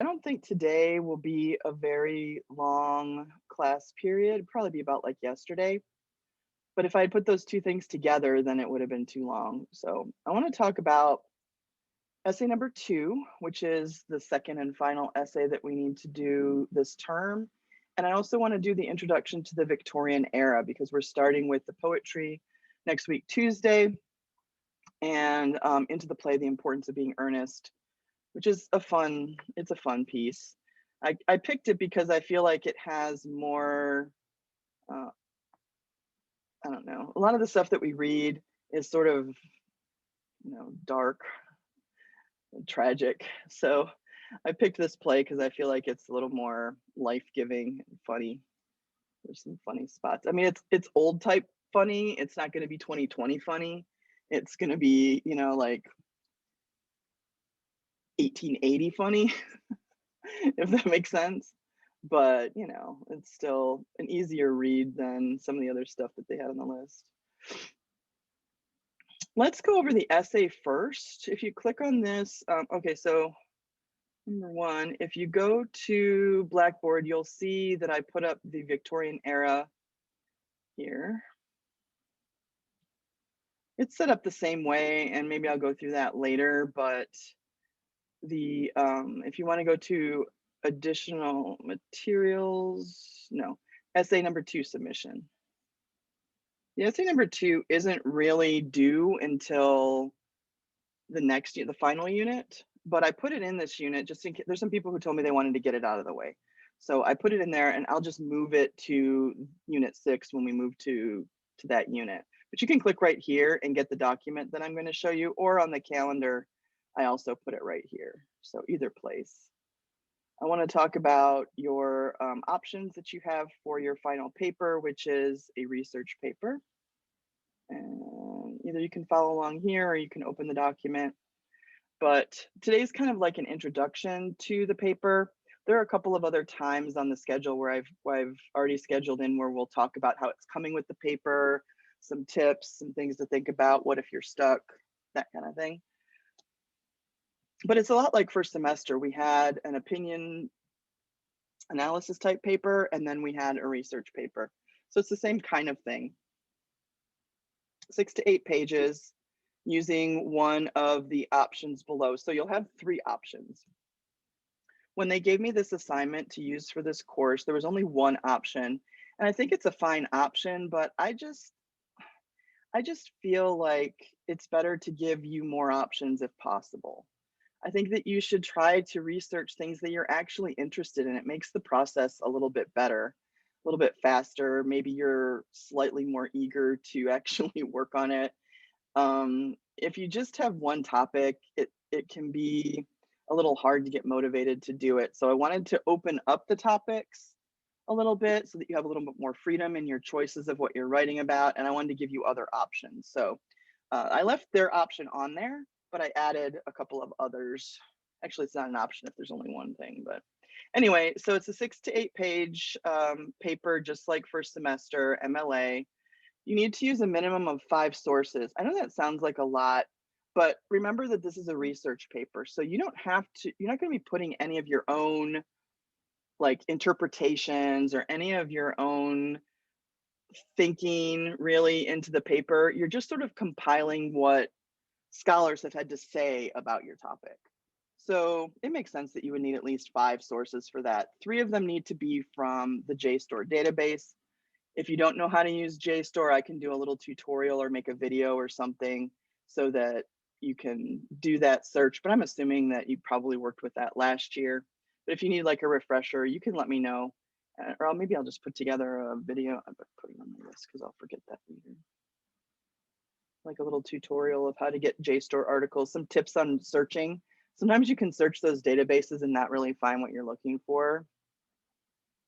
I don't think today will be a very long class period, it'd probably be about like yesterday. But if I had put those two things together, then it would have been too long. So I want to talk about essay number two, which is the second and final essay that we need to do this term. And I also want to do the introduction to the Victorian era because we're starting with the poetry next week, Tuesday, and into the play, The Importance of Being Earnest, which is it's a fun piece. I picked it because I feel like it has more, uh, I don't know, a lot of the stuff that we read is sort of, dark and tragic. So I picked this play because I feel like it's a little more life-giving and funny. There's some funny spots. I mean, it's old type funny. It's not going to be 2020 funny. It's going to be, like 1880 funny, if that makes sense. But, it's still an easier read than some of the other stuff that they had on the list. Let's go over the essay first. If you click on this, okay, so number one, if you go to Blackboard, you'll see that I put up the Victorian era here. It's set up the same way, and maybe I'll go through that later, but the if you want to go to additional materials, no, essay number two submission. The essay number two isn't really due until the final unit, but I put it in this unit just in case. There's some people who told me they wanted to get it out of the way. So I put it in there and I'll just move it to unit 6 when we move to that unit. But you can click right here and get the document that I'm going to show you, or on the calendar, I also put it right here. So either place. I want to talk about your options that you have for your final paper, which is a research paper. And either you can follow along here or you can open the document. But today's kind of like an introduction to the paper. There are a couple of other times on the schedule where I've already scheduled in where we'll talk about how it's coming with the paper, some tips, some things to think about, what if you're stuck, that kind of thing. But it's a lot like first semester. We had an opinion analysis type paper, and then we had a research paper. So it's the same kind of thing. 6 to 8 pages using one of the options below. So you'll have 3 options. When they gave me this assignment to use for this course, there was only one option. And I think it's a fine option, but I just feel like it's better to give you more options if possible. I think that you should try to research things that you're actually interested in. It makes the process a little bit better, a little bit faster. Maybe you're slightly more eager to actually work on it. If you just have one topic, it can be a little hard to get motivated to do it. So I wanted to open up the topics a little bit so that you have a little bit more freedom in your choices of what you're writing about. And I wanted to give you other options. So I left their option on there, but I added a couple of others. Actually, it's not an option if there's only one thing, but anyway, so it's a 6 to 8 page paper, just like first semester MLA. You need to use a minimum of 5 sources. I know that sounds like a lot, but remember that this is a research paper. So you're not going to be putting any of your own like interpretations or any of your own thinking really into the paper. You're just sort of compiling what scholars have had to say about your topic. So it makes sense that you would need at least 5 sources for that. 3 of them need to be from the JSTOR database. If you don't know how to use JSTOR, I can do a little tutorial or make a video or something so that you can do that search. But I'm assuming that you probably worked with that last year. But if you need like a refresher, you can let me know. Or maybe I'll just put together a video. I'm putting on my list because I'll forget that later. Like a little tutorial of how to get JSTOR articles, some tips on searching. Sometimes you can search those databases and not really find what you're looking for.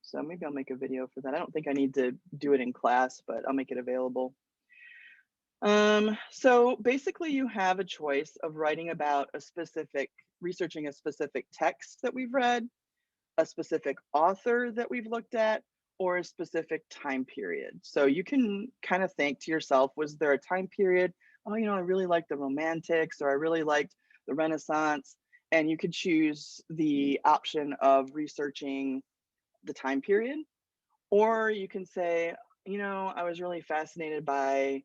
So maybe I'll make a video for that. I don't think I need to do it in class, but I'll make it available. So basically you have a choice of writing about researching a specific text that we've read, a specific author that we've looked at, or a specific time period. So you can kind of think to yourself, was there a time period? Oh, I really liked the Romantics, or I really liked the Renaissance. And you could choose the option of researching the time period, or you can say, you know, I was really fascinated by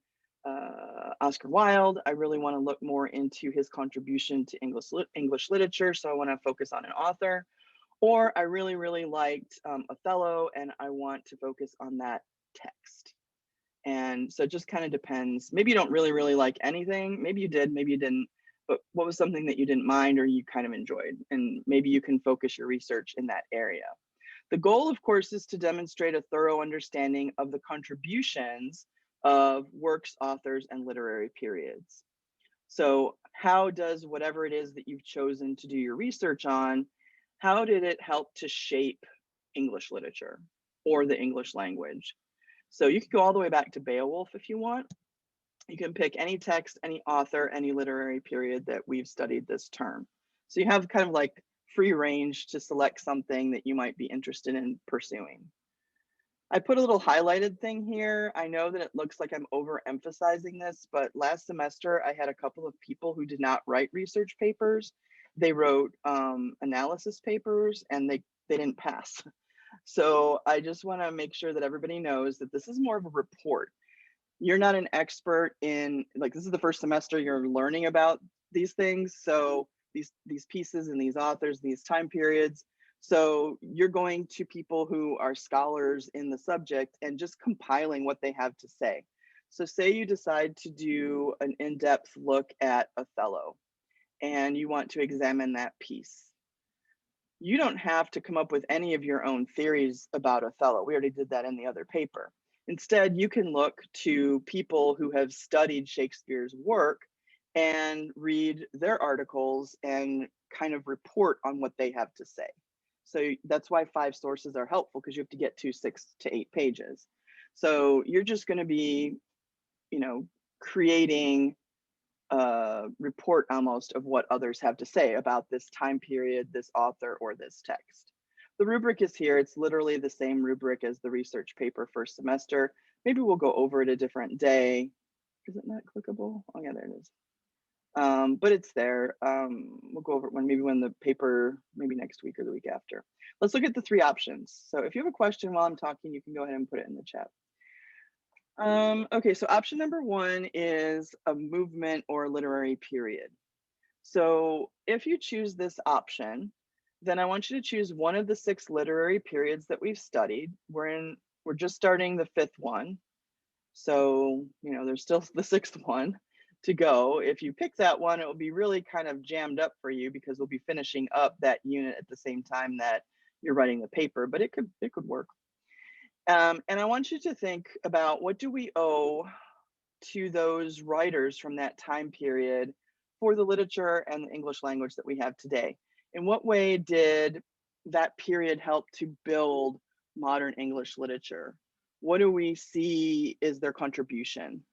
Oscar Wilde. I really want to look more into his contribution to English literature, so I want to focus on an author. Or I really, really liked Othello, and I want to focus on that text. And so it just kind of depends. Maybe you don't really, really like anything. Maybe you did, maybe you didn't. But what was something that you didn't mind or you kind of enjoyed? And maybe you can focus your research in that area. The goal, of course, is to demonstrate a thorough understanding of the contributions of works, authors, and literary periods. So how does whatever it is that you've chosen to do your research on, how did it help to shape English literature or the English language? So you can go all the way back to Beowulf if you want. You can pick any text, any author, any literary period that we've studied this term. So you have kind of like free range to select something that you might be interested in pursuing. I put a little highlighted thing here. I know that it looks like I'm overemphasizing this, but last semester I had a couple of people who did not write research papers. They wrote analysis papers and they didn't pass. So I just want to make sure that everybody knows that this is more of a report. You're not an expert in, like, this is the first semester you're learning about these things. So these pieces and these authors, these time periods. So you're going to people who are scholars in the subject and just compiling what they have to say. So say you decide to do an in-depth look at Othello and you want to examine that piece. You don't have to come up with any of your own theories about Othello. We already did that in the other paper. Instead, you can look to people who have studied Shakespeare's work and read their articles and kind of report on what they have to say. So that's why 5 sources are helpful, because you have to get to 6 to 8 pages. So you're just going to be, you know, creating a report almost of what others have to say about this time period, this author, or this text. The rubric is here. It's literally the same rubric as the research paper first semester. Maybe we'll go over it a different day. Is it not clickable? Oh yeah, there it is. But it's there. We'll go over it when the paper, maybe next week or the week after. Let's look at the 3 options. So if you have a question while I'm talking, you can go ahead and put it in the chat. Okay, so option number 1 is a movement or literary period. So if you choose this option, then I want you to choose one of the 6 literary periods that we've studied. We're just starting the 5th one. So, you know, there's still the 6th one to go. If you pick that one, it will be really kind of jammed up for you because we'll be finishing up that unit at the same time that you're writing the paper, but it could work. And I want you to think about, what do we owe to those writers from that time period for the literature and the English language that we have today? In what way did that period help to build modern English literature? What do we see is their contribution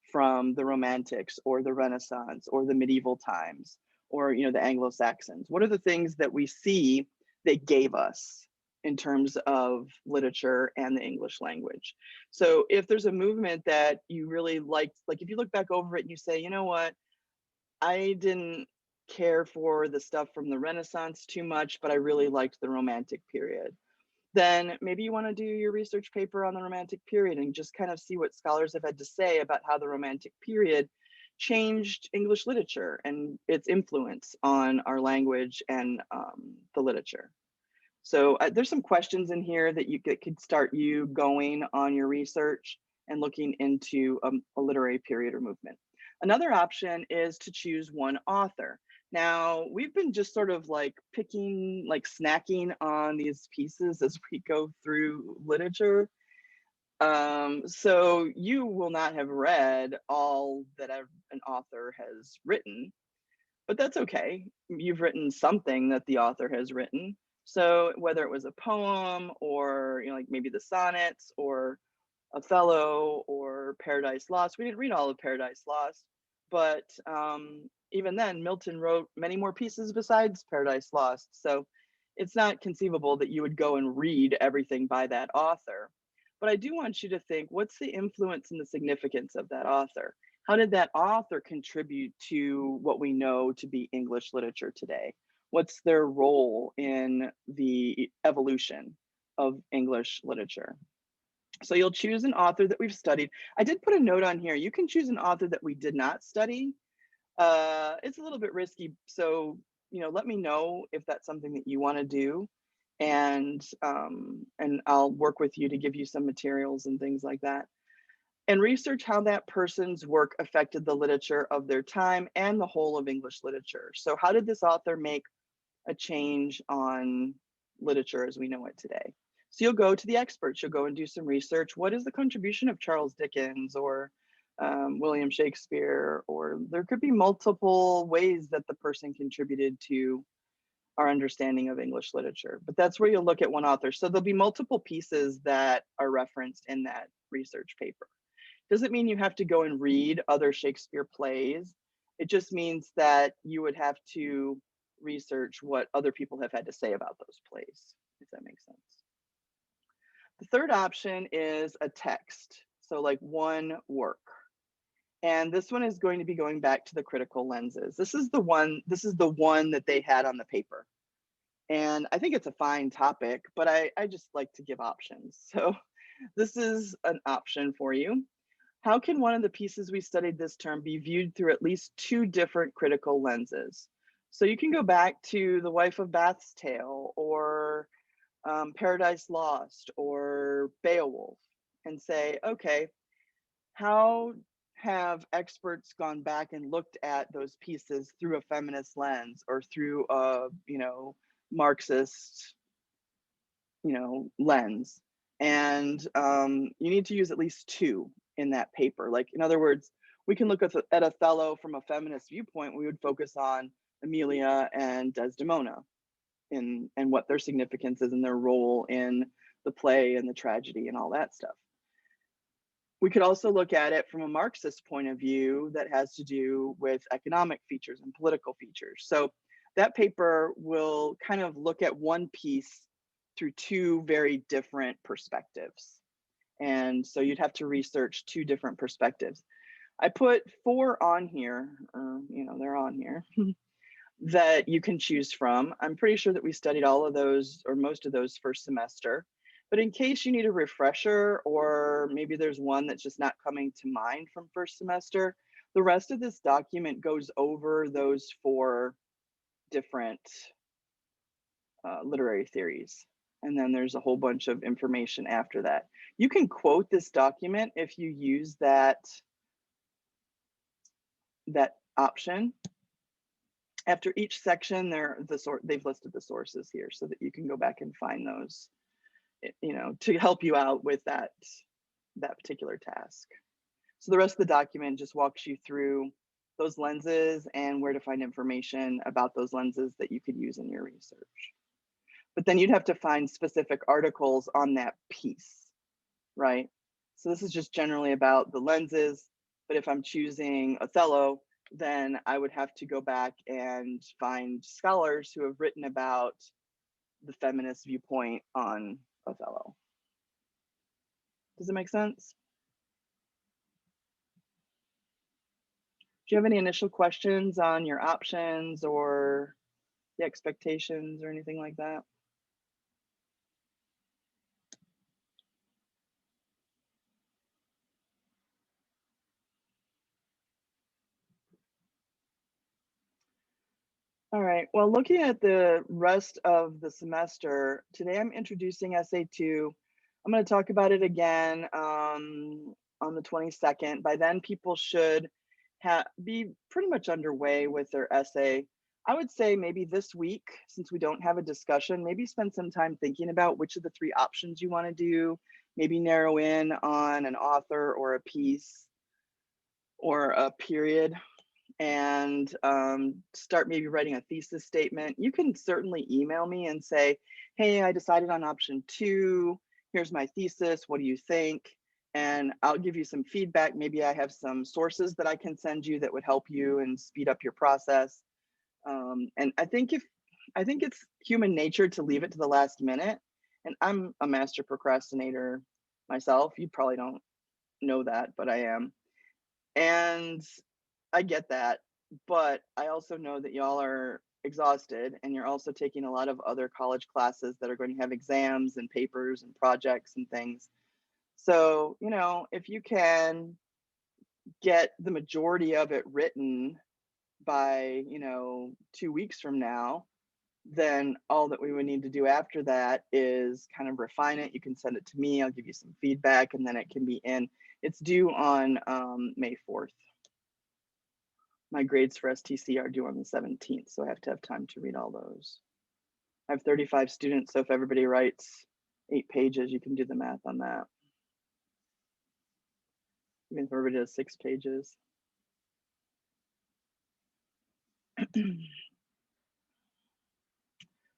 from the Romantics or the Renaissance or the medieval times, or, you know, the Anglo-Saxons? What are the things that we see they gave us in terms of literature and the English language? So if there's a movement that you really liked, like if you look back over it and you say, you know what, I didn't care for the stuff from the Renaissance too much, but I really liked the Romantic period, then maybe you want to do your research paper on the Romantic period and just kind of see what scholars have had to say about how the Romantic period changed English literature and its influence on our language and the literature. So there's some questions in here that could start you going on your research and looking into a literary period or movement. Another option is to choose one author. Now, we've been just sort of like snacking on these pieces as we go through literature. So you will not have read all that an author has written, but that's okay. You've written something that the author has written. So whether it was a poem or, you know, like maybe the sonnets or Othello or Paradise Lost. We didn't read all of Paradise Lost, but even then, Milton wrote many more pieces besides Paradise Lost. So it's not conceivable that you would go and read everything by that author. But I do want you to think, what's the influence and the significance of that author? How did that author contribute to what we know to be English literature today? What's their role in the evolution of English literature? So you'll choose an author that we've studied. I did put a note on here. You can choose an author that we did not study. It's a little bit risky, so let me know if that's something that you want to do, and I'll work with you to give you some materials and things like that. And research how that person's work affected the literature of their time and the whole of English literature. So how did this author make a change on literature as we know it today? So you'll go to the experts, you'll go and do some research. What is the contribution of Charles Dickens or William Shakespeare? Or there could be multiple ways that the person contributed to our understanding of English literature. But that's where you'll look at one author. So there'll be multiple pieces that are referenced in that research paper. Doesn't mean you have to go and read other Shakespeare plays. It just means that you would have to research what other people have had to say about those plays, if that makes sense. The third option is a text, so like one work. And this one is going to be going back to the critical lenses. This is the one that they had on the paper. And I think it's a fine topic, but I just like to give options. So this is an option for you. How can one of the pieces we studied this term be viewed through at least two different critical lenses? So you can go back to The Wife of Bath's Tale or Paradise Lost or Beowulf and say, okay, how have experts gone back and looked at those pieces through a feminist lens or through a, Marxist, lens? And you need to use at least two in that paper. Like, in other words, we can look at Othello from a feminist viewpoint. We would focus on Emilia and Desdemona and what their significance is and their role in the play and the tragedy and all that stuff. We could also look at it from a Marxist point of view that has to do with economic features and political features. So that paper will kind of look at one piece through two very different perspectives. And so you'd have to research two different perspectives. I put 4 on here, or, they're on here, that you can choose from. I'm pretty sure that we studied all of those or most of those first semester. But in case you need a refresher, or maybe there's one that's just not coming to mind from first semester, the rest of this document goes over those 4 different literary theories. And then there's a whole bunch of information after that. You can quote this document if you use that option. After each section, they've listed the sources here so that you can go back and find those, to help you out with that particular task. So the rest of the document just walks you through those lenses and where to find information about those lenses that you could use in your research. But then you'd have to find specific articles on that piece, right? So this is just generally about the lenses, but if I'm choosing Othello, then I would have to go back and find scholars who have written about the feminist viewpoint on Othello. Does it make sense? Do you have any initial questions on your options or the expectations or anything like that? All right, well, looking at the rest of the semester, today I'm introducing Essay 2. I'm going to talk about it again on the 22nd. By then, people should be pretty much underway with their essay. I would say maybe this week, since we don't have a discussion, maybe spend some time thinking about which of the 3 options you want to do, maybe narrow in on an author or a piece or a period, and start maybe writing a thesis statement. You can certainly email me and say, hey, I decided on option 2. Here's my thesis. What do you think? And I'll give you some feedback. Maybe I have some sources that I can send you that would help you and speed up your process. And I think it's human nature to leave it to the last minute. And I'm a master procrastinator myself. You probably don't know that, but I am. And I get that, but I also know that y'all are exhausted, and you're also taking a lot of other college classes that are going to have exams and papers and projects and things. So, you know, if you can get the majority of it written by, you know, 2 weeks from now, then all that we would need to do after that is kind of refine it. You can send it to me, I'll give you some feedback, and then it can be in. It's due on May 4th. My grades for STC are due on the 17th, so I have to have time to read all those. I have 35 students, so if everybody writes 8 pages, you can do the math on that. Even if everybody does 6 pages.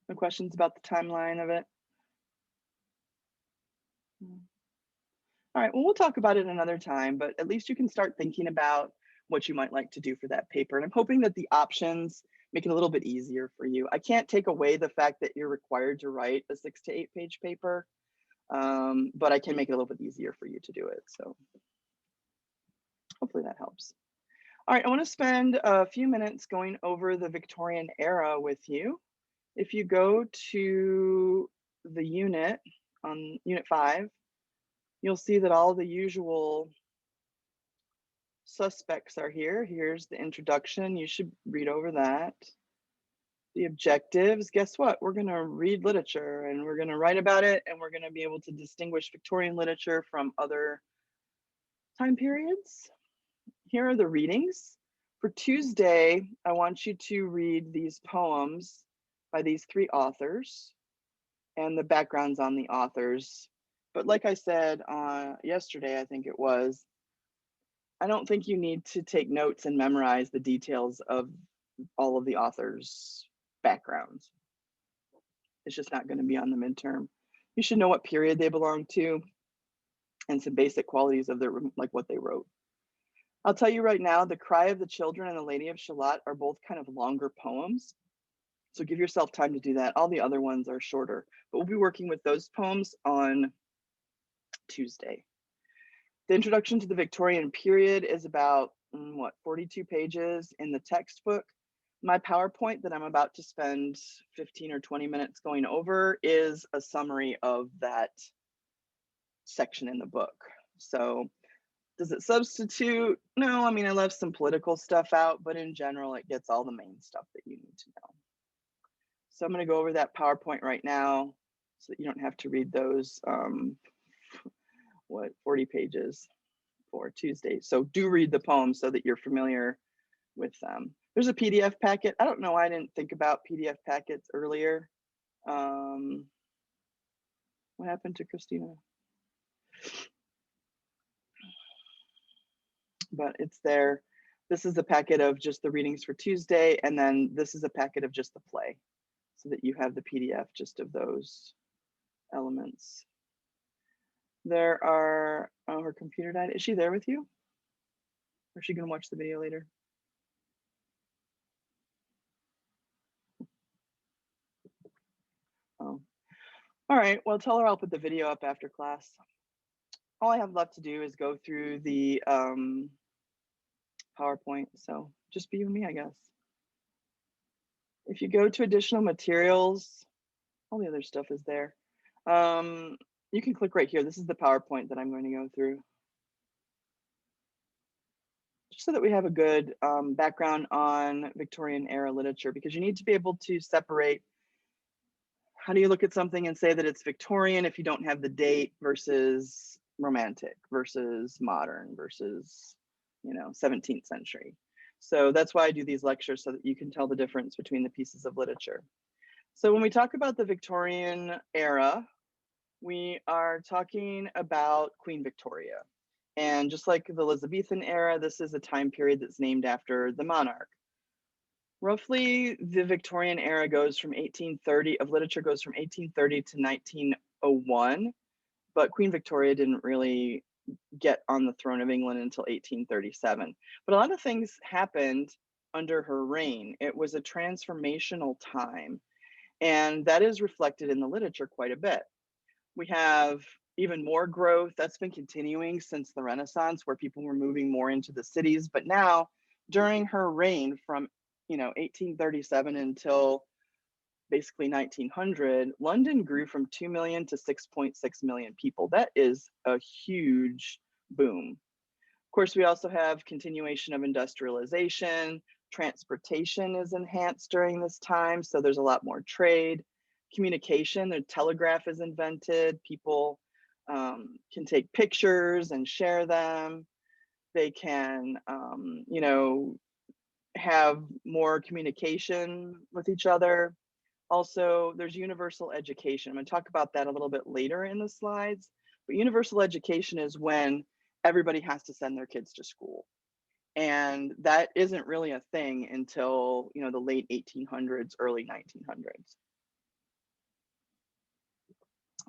No questions about the timeline of it? All right, well, we'll talk about it another time, but at least you can start thinking about what you might like to do for that paper. And I'm hoping that the options make it a little bit easier for you. I can't take away the fact that you're required to write a 6 to 8 page paper, but I can make it a little bit easier for you to do it. So hopefully that helps. All right, I want to spend a few minutes going over the Victorian era with you. If you go to the unit on Unit 5, you'll see that all the usual suspects are here. Here's the introduction. You should read over that. The objectives, guess what? We're going to read literature and we're going to write about it, and we're going to be able to distinguish Victorian literature from other time periods. Here are the readings. For Tuesday, I want you to read these poems by these 3 authors and the backgrounds on the authors. But like I said yesterday, I think it was, I don't think you need to take notes and memorize the details of all of the authors' backgrounds. It's just not going to be on the midterm. You should know what period they belong to and some basic qualities of their, like what they wrote. I'll tell you right now, The Cry of the Children and The Lady of Shalott are both kind of longer poems. So give yourself time to do that. All the other ones are shorter, but we'll be working with those poems on Tuesday. The introduction to the Victorian period is about, 42 pages in the textbook. My PowerPoint that I'm about to spend 15 or 20 minutes going over is a summary of that section in the book. So does it substitute? No, I mean, I left some political stuff out, but in general, it gets all the main stuff that you need to know. So I'm going to go over that PowerPoint right now so that you don't have to read those, 40 pages for Tuesday. So do read the poems so that you're familiar with them. There's a PDF packet. I don't know why I didn't think about PDF packets earlier. What happened to Christina? But it's there. This is a packet of just the readings for Tuesday, and then this is a packet of just the play, so that you have the PDF just of those elements. There are, oh, her computer died. Is she there with you? Or is she gonna watch the video later? Oh, all right, well, tell her I'll put the video up after class. All I have left to do is go through the PowerPoint, so just be with me, I guess. If you go to additional materials, all the other stuff is there. You can click right here. This is the PowerPoint that I'm going to go through, just so that we have a good background on Victorian era literature, because you need to be able to separate, how do you look at something and say that it's Victorian if you don't have the date versus Romantic versus modern versus, 17th century. So that's why I do these lectures, so that you can tell the difference between the pieces of literature. So when we talk about the Victorian era, we are talking about Queen Victoria. And just like the Elizabethan era, this is a time period that's named after the monarch. Roughly, the Victorian era goes from 1830, of literature goes from 1830 to 1901, but Queen Victoria didn't really get on the throne of England until 1837. But a lot of things happened under her reign. It was a transformational time, and that is reflected in the literature quite a bit. We have even more growth that's been continuing since the Renaissance, where people were moving more into the cities. But now, during her reign from 1837 until basically 1900, London grew from 2 million to 6.6 million people. That is a huge boom. Of course, we also have continuation of industrialization. Transportation is enhanced during this time, so there's a lot more trade. Communication, the telegraph is invented. People can take pictures and share them. They can, have more communication with each other. Also, there's universal education. I'm going to talk about that a little bit later in the slides. But universal education is when everybody has to send their kids to school. And that isn't really a thing until, the late 1800s, early 1900s.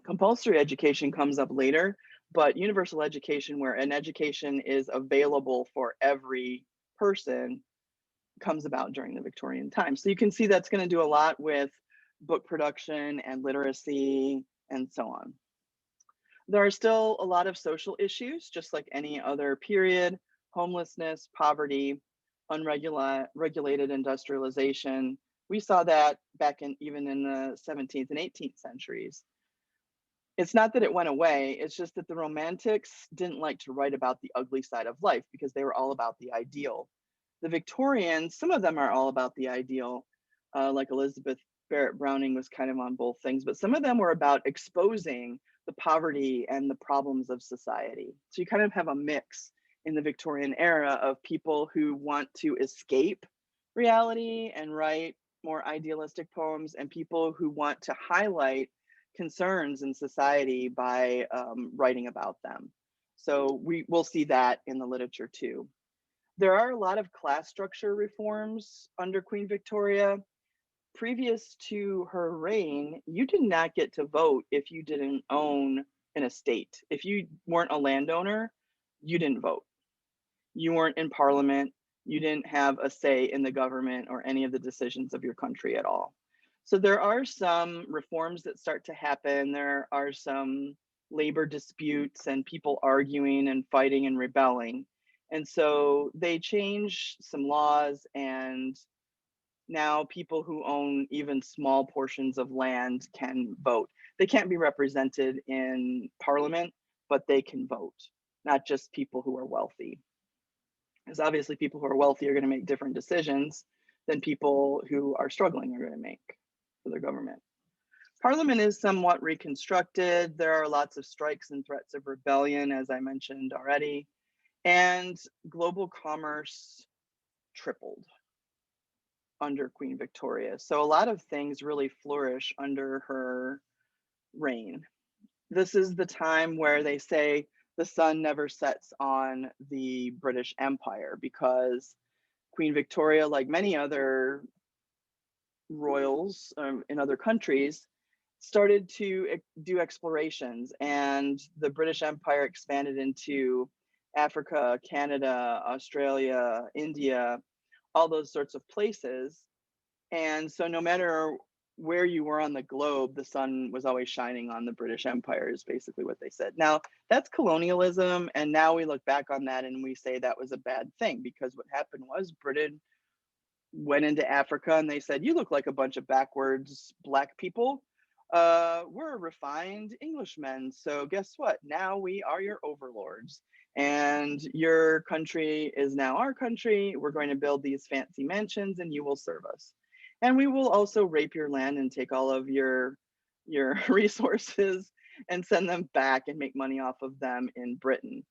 Compulsory education comes up later, but universal education, where an education is available for every person, comes about during the Victorian time. So you can see that's going to do a lot with book production and literacy and so on. There are still a lot of social issues, just like any other period: homelessness, poverty, unregulated industrialization. We saw that back in even in the 17th and 18th centuries. It's not that it went away, it's just that the Romantics didn't like to write about the ugly side of life because they were all about the ideal. The Victorians, some of them are all about the ideal, like Elizabeth Barrett Browning was kind of on both things, but some of them were about exposing the poverty and the problems of society. So you kind of have a mix in the Victorian era of people who want to escape reality and write more idealistic poems, and people who want to highlight concerns in society by writing about them. So we will see that in the literature too. There are a lot of class structure reforms under Queen Victoria. Previous to her reign, you did not get to vote if you didn't own an estate. If you weren't a landowner, you didn't vote. You weren't in parliament. You didn't have a say in the government or any of the decisions of your country at all. So there are some reforms that start to happen. There are some labor disputes and people arguing and fighting and rebelling. And so they change some laws, and now people who own even small portions of land can vote. They can't be represented in parliament, but they can vote, not just people who are wealthy. Because obviously people who are wealthy are going to make different decisions than people who are struggling are going to make for their government. Parliament is somewhat reconstructed. There are lots of strikes and threats of rebellion, as I mentioned already. And global commerce tripled under Queen Victoria. So a lot of things really flourish under her reign. This is the time where they say the sun never sets on the British Empire, because Queen Victoria, like many other royals in other countries, started to do explorations, and the British Empire expanded into Africa, Canada, Australia, India, all those sorts of places. And so no matter where you were on the globe, the sun was always shining on the British Empire, is basically what they said. Now, that's colonialism, and now we look back on that and we say that was a bad thing, because what happened was Britain went into Africa and they said, you look like a bunch of backwards black people. We're refined Englishmen, so guess what? Now we are your overlords, and your country is now our country. We're going to build these fancy mansions and you will serve us. And we will also rape your land and take all of your resources and send them back and make money off of them in Britain.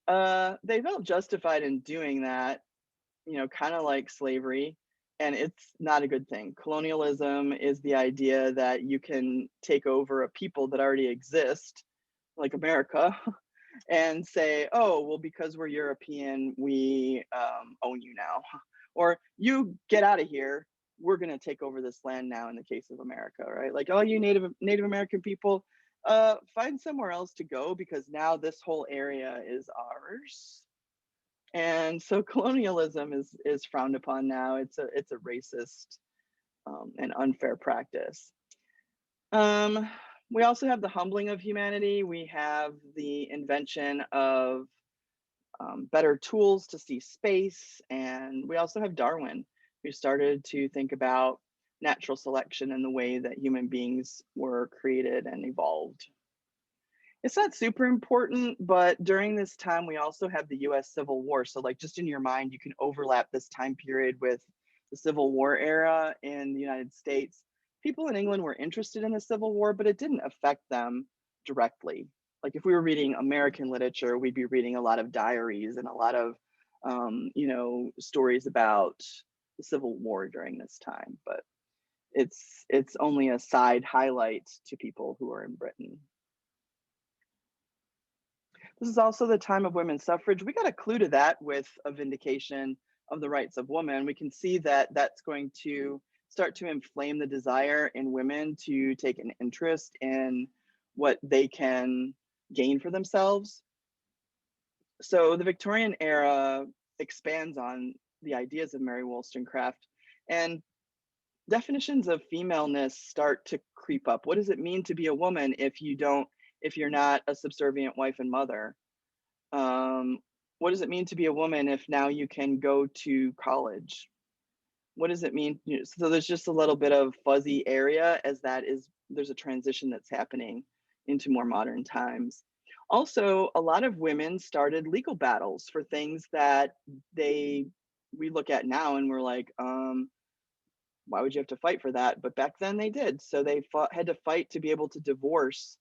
They felt justified in doing that, kind of like slavery, and it's not a good thing. Colonialism is the idea that you can take over a people that already exist, like America, and say, oh, well, because we're European, we own you now. Or you get out of here, we're going to take over this land now, in the case of America, right? Like, all you Native American people, find somewhere else to go, because now this whole area is ours. And so colonialism is frowned upon now. It's a racist and unfair practice. We also have the humbling of humanity. We have the invention of better tools to see space, and we also have Darwin. We started to think about natural selection and the way that human beings were created and evolved. It's not super important, but during this time, we also have the US Civil War. So, like, just in your mind, you can overlap this time period with the Civil War era in the United States. People in England were interested in the Civil War, but it didn't affect them directly. Like, if we were reading American literature, we'd be reading a lot of diaries and a lot of, stories about the Civil War during this time. But it's only a side highlight to people who are in Britain. This is also the time of women's suffrage. We got a clue to that with a vindication of the rights of women. We can see that that's going to start to inflame the desire in women to take an interest in what they can gain for themselves. So the Victorian era expands on the ideas of Mary Wollstonecraft, and definitions of femaleness start to creep up. What does it mean to be a woman if you're not a subservient wife and mother? Um, what does it mean to be a woman if now you can go to college? What does it mean? So there's just a little bit of fuzzy area as there's a transition that's happening into more modern times. Also, a lot of women started legal battles for things that they we look at now and we're like, why would you have to fight for that? But back then they did. So had to fight to be able to divorce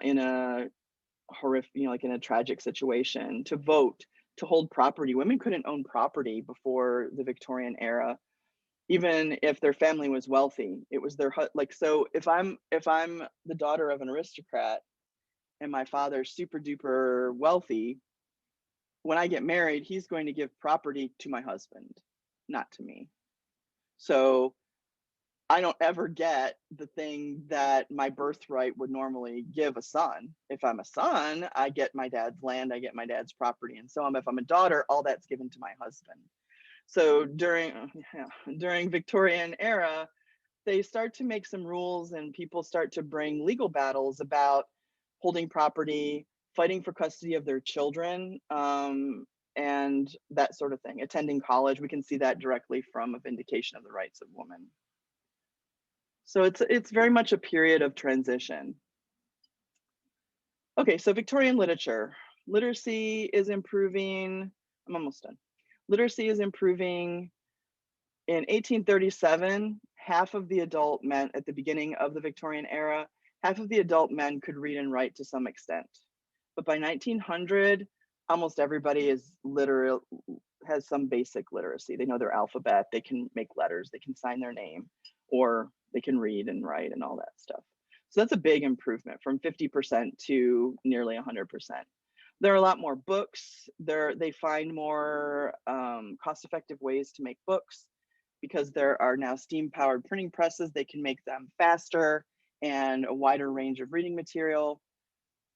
in a horrific, like in a tragic situation, to vote, to hold property. Women couldn't own property before the Victorian era, even if their family was wealthy. It was like, so if I'm the daughter of an aristocrat and my father's super duper wealthy, when I get married, he's going to give property to my husband, not to me. So I don't ever get the thing that my birthright would normally give a son. If I'm a son, I get my dad's land, I get my dad's property, and so on. If I'm a daughter, all that's given to my husband. So during Victorian era, they start to make some rules, and people start to bring legal battles about holding property, fighting for custody of their children, and that sort of thing. Attending college, we can see that directly from a vindication of the rights of women. So it's very much a period of transition. Okay, so Victorian literature. Literacy is improving. I'm almost done. Literacy is improving. In 1837, half of the adult men at the beginning of the Victorian era, half of the adult men could read and write to some extent. But by 1900, almost everybody is literal, has some basic literacy. They know their alphabet, they can make letters, they can sign their name, or they can read and write and all that stuff. So that's a big improvement from 50% to nearly 100%. There are a lot more books. They find more cost-effective ways to make books because there are now steam-powered printing presses. They can make them faster and a wider range of reading material.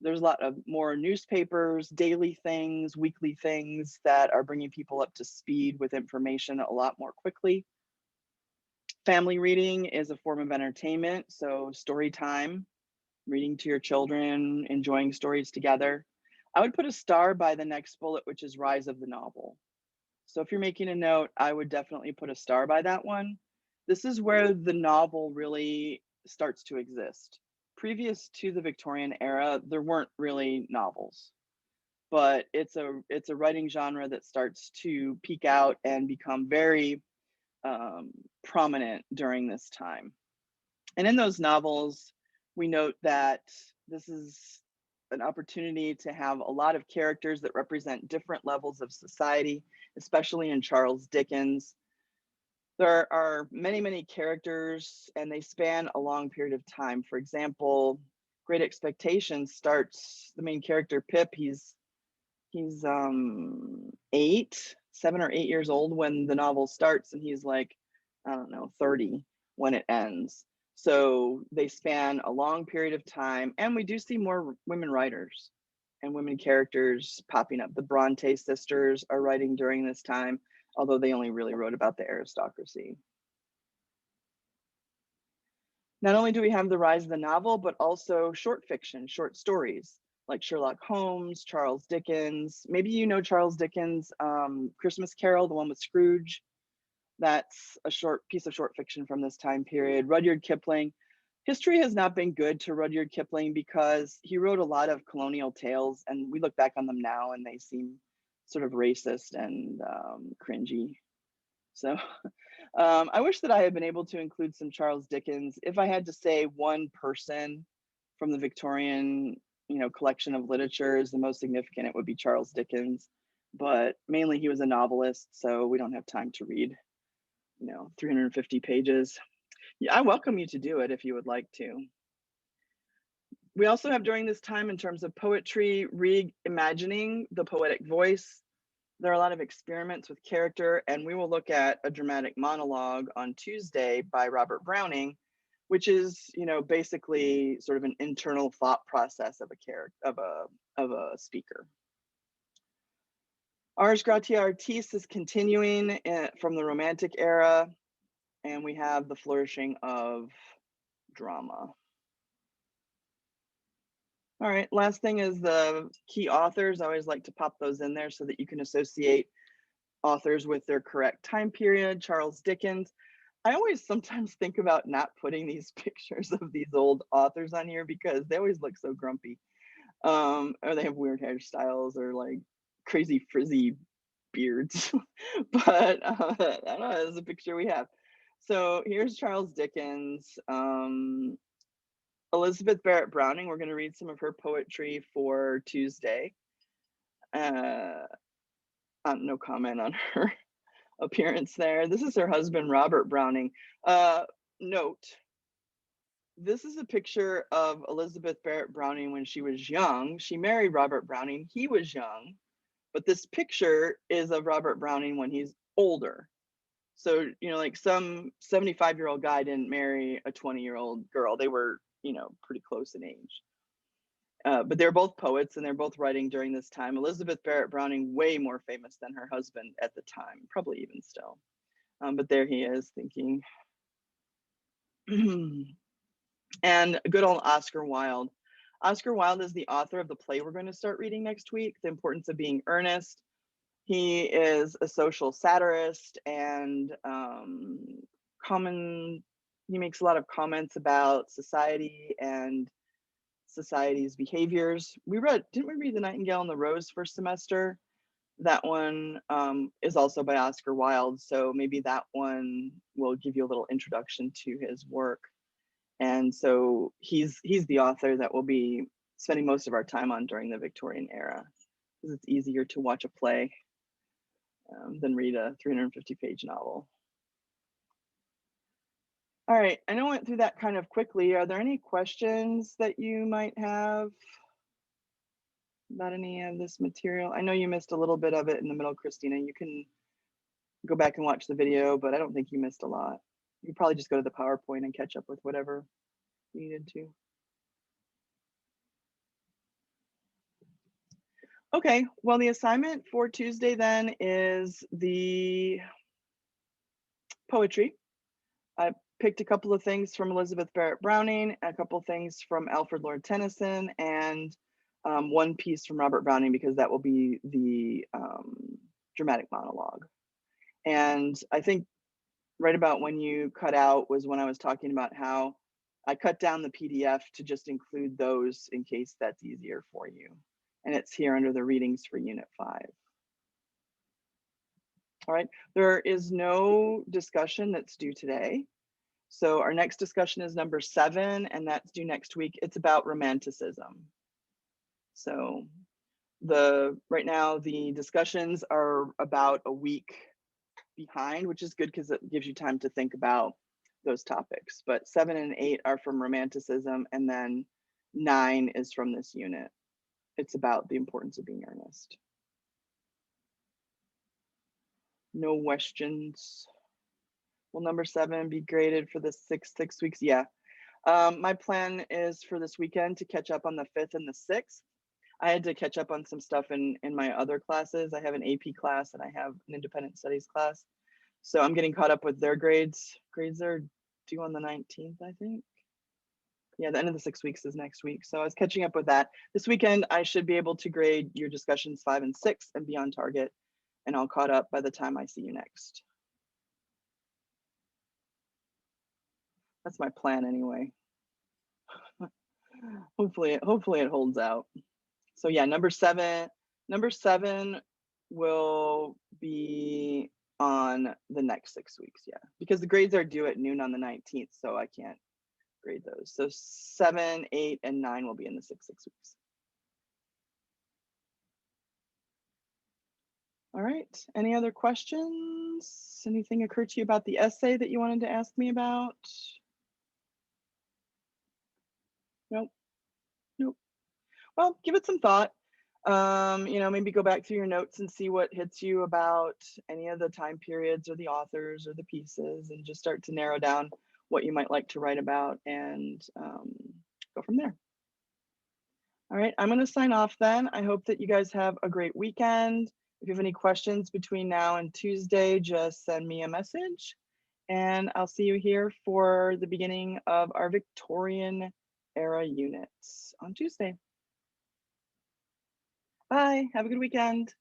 There's a lot of more newspapers, daily things, weekly things that are bringing people up to speed with information a lot more quickly. Family reading is a form of entertainment, so story time, reading to your children, enjoying stories together. I would put a star by the next bullet, which is rise of the novel. So if you're making a note, I would definitely put a star by that one. This is where the novel really starts to exist. Previous to the Victorian era, there weren't really novels, but it's a writing genre that starts to peak out and become very prominent during this time. And in those novels, we note that this is an opportunity to have a lot of characters that represent different levels of society, especially in Charles Dickens. There are many, many characters, and they span a long period of time. For example, Great Expectations starts the main character Pip. He's 7 or 8 years old when the novel starts, and he's like, I don't know, 30 when it ends. So they span a long period of time, and we do see more women writers and women characters popping up. The Bronte sisters are writing during this time, although they only really wrote about the aristocracy. Not only do we have the rise of the novel, but also short fiction, short stories like Sherlock Holmes, Charles Dickens. Maybe you know Charles Dickens' Christmas Carol, the one with Scrooge. That's a short piece of short fiction from this time period. Rudyard Kipling. History has not been good to Rudyard Kipling because he wrote a lot of colonial tales, and we look back on them now and they seem sort of racist and cringy. So I wish that I had been able to include some Charles Dickens. If I had to say one person from the Victorian, collection of literature is the most significant, it would be Charles Dickens. But mainly he was a novelist, so we don't have time to read, 350 pages. Yeah, I welcome you to do it if you would like to. We also have during this time, in terms of poetry, reimagining the poetic voice. There are a lot of experiments with character, and we will look at a dramatic monologue on Tuesday by Robert Browning, which is, basically sort of an internal thought process of a character, of a speaker. Ars Gratia Artis is continuing from the Romantic era, and we have the flourishing of drama. All right, last thing is the key authors. I always like to pop those in there so that you can associate authors with their correct time period. Charles Dickens. I always sometimes think about not putting these pictures of these old authors on here because they always look so grumpy. Or they have weird hairstyles or like crazy frizzy beards. But I don't know, that's a picture we have. So here's Charles Dickens. Elizabeth Barrett Browning, we're going to read some of her poetry for Tuesday. No comment on her appearance there. This is her husband, Robert Browning. Note, this is a picture of Elizabeth Barrett Browning when she was young. She married Robert Browning. He was young, but this picture is of Robert Browning when he's older. So, like some 75-year-old guy didn't marry a 20-year-old girl. They were, pretty close in age. But they're both poets and they're both writing during this time. Elizabeth Barrett Browning, way more famous than her husband at the time, probably even still. But there he is thinking. And good old Oscar Wilde. Oscar Wilde is the author of the play we're going to start reading next week, The Importance of Being Earnest. He is a social satirist and he makes a lot of comments about society and society's behaviors. Didn't we read The Nightingale and the Rose first semester? That one is also by Oscar Wilde, so maybe that one will give you a little introduction to his work. And so he's the author that we'll be spending most of our time on during the Victorian era, because it's easier to watch a play than read a 350-page novel. All right, I know I went through that kind of quickly. Are there any questions that you might have about any of this material? I know you missed a little bit of it in the middle, Christina. You can go back and watch the video, but I don't think you missed a lot. You could probably just go to the PowerPoint and catch up with whatever you needed to. Okay, well, the assignment for Tuesday then is the poetry. I picked a couple of things from Elizabeth Barrett Browning, a couple of things from Alfred Lord Tennyson, and one piece from Robert Browning, because that will be the dramatic monologue. And I think right about when you cut out was when I was talking about how I cut down the PDF to just include those in case that's easier for you. And it's here under the readings for Unit 5. All right, there is no discussion that's due today. So our next discussion is number 7, and that's due next week. It's about Romanticism. So right now the discussions are about a week behind, which is good because it gives you time to think about those topics. But 7 and 8 are from Romanticism, and then 9 is from this unit. It's about the importance of being earnest. No questions. Will number 7 be graded for the 6 weeks? Yeah. My plan is for this weekend to catch up on the 5th and the 6th. I had to catch up on some stuff in my other classes. I have an AP class and I have an independent studies class. So I'm getting caught up with their grades. Grades are due on the 19th, I think. Yeah, the end of the 6 weeks is next week. So I was catching up with that. This weekend, I should be able to grade your discussions 5 and 6 and be on target, and all caught up by the time I see you next. That's my plan anyway. Hopefully it holds out. So yeah, number seven will be on the next 6 weeks, yeah. Because the grades are due at noon on the 19th, so I can't grade those. So 7, 8, and 9 will be in the 6 weeks. All right. Any other questions? Anything occur to you about the essay that you wanted to ask me about? Nope. Nope. Well, give it some thought. Maybe go back through your notes and see what hits you about any of the time periods or the authors or the pieces, and just start to narrow down what you might like to write about, and go from there. All right, I'm going to sign off then. I hope that you guys have a great weekend. If you have any questions between now and Tuesday, just send me a message, and I'll see you here for the beginning of our Victorian era units on Tuesday. Bye. Have a good weekend.